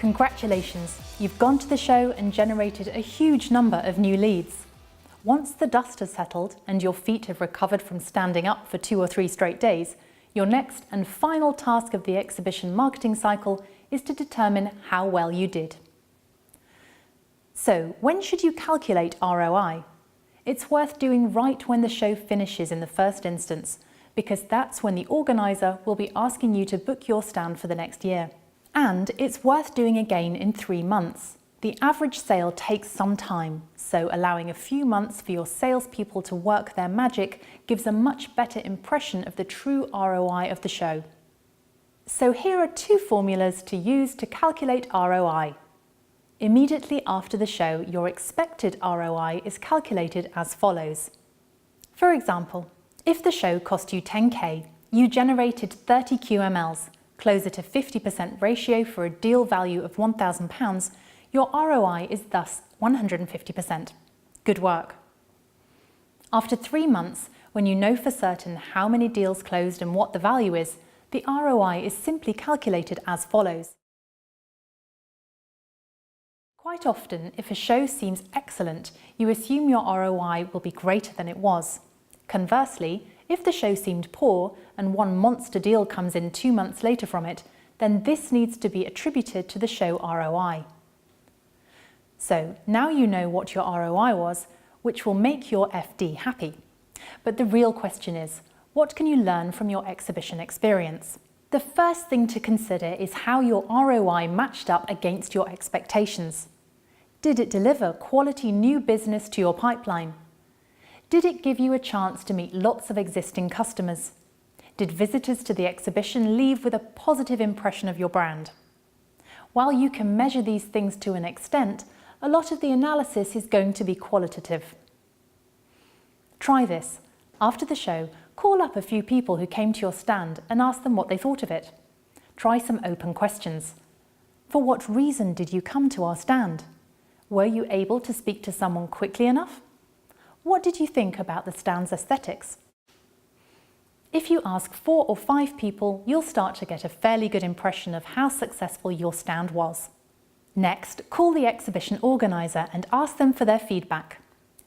Congratulations, you've gone to the show and generated a huge number of new leads. Once the dust has settled and your feet have recovered from standing up for 2 or 3 straight days, your next and final task of the exhibition marketing cycle is to determine how well you did. So, when should you calculate ROI? It's worth doing right when the show finishes in the first instance, because that's when the organiser will be asking you to book your stand for the next year. And it's worth doing again in 3 months. The average sale takes some time, so allowing a few months for your salespeople to work their magic gives a much better impression of the true ROI of the show. So here are 2 formulas to use to calculate ROI. Immediately after the show, your expected ROI is calculated as follows. For example, if the show cost you 10k, you generated 30 QMLs, close at a 50% ratio for a deal value of £1,000, your ROI is thus 150%. Good work. After 3 months, when you know for certain how many deals closed and what the value is, the ROI is simply calculated as follows. Quite often, if a show seems excellent, you assume your ROI will be greater than it was. Conversely, if the show seemed poor and one monster deal comes in 2 months later from it, then this needs to be attributed to the show ROI. So now you know what your ROI was, which will make your FD happy. But the real question is, what can you learn from your exhibition experience? The first thing to consider is how your ROI matched up against your expectations. Did it deliver quality new business to your pipeline? Did it give you a chance to meet lots of existing customers? Did visitors to the exhibition leave with a positive impression of your brand? While you can measure these things to an extent, a lot of the analysis is going to be qualitative. Try this. After the show, call up a few people who came to your stand and ask them what they thought of it. Try some open questions. For what reason did you come to our stand? Were you able to speak to someone quickly enough? What did you think about the stand's aesthetics? If you ask 4 or 5 people, you'll start to get a fairly good impression of how successful your stand was. Next, call the exhibition organiser and ask them for their feedback.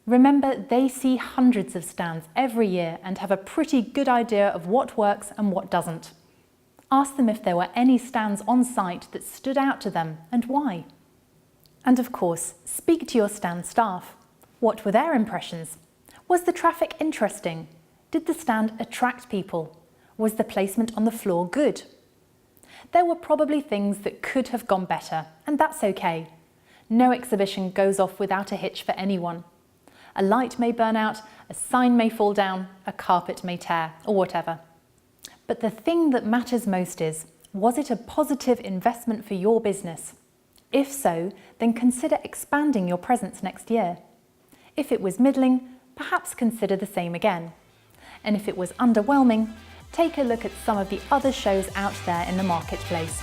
Remember, they see hundreds of stands every year and have a pretty good idea of what works and what doesn't. Ask them if there were any stands on site that stood out to them and why. And of course, speak to your stand staff. What were their impressions? Was the traffic interesting? Did the stand attract people? Was the placement on the floor good? There were probably things that could have gone better, and that's okay. No exhibition goes off without a hitch for anyone. A light may burn out, a sign may fall down, a carpet may tear, or whatever. But the thing that matters most is, was it a positive investment for your business? If so, then consider expanding your presence next year. If it was middling, perhaps consider the same again. And if it was underwhelming, take a look at some of the other shows out there in the marketplace.